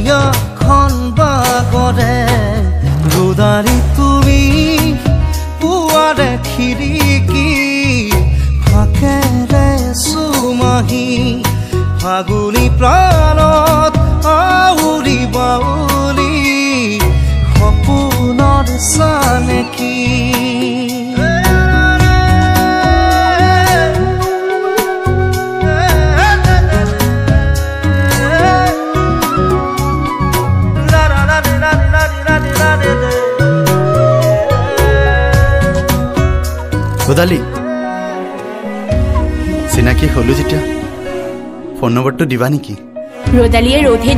দুনিয়াখন বাগৰে গোদাৰি তুমি পুৱাৰে খিৰিকী ফাকেৰে চুমাহি ফাগুনী প্ৰাণত আউৰি বাউলি সপোনৰ চানেকি গোদালি চিনাকি হলো যেতিয়া ফোন নম্বৰটো দিবা নেকি? ৰদালিয়ে ৰৌধে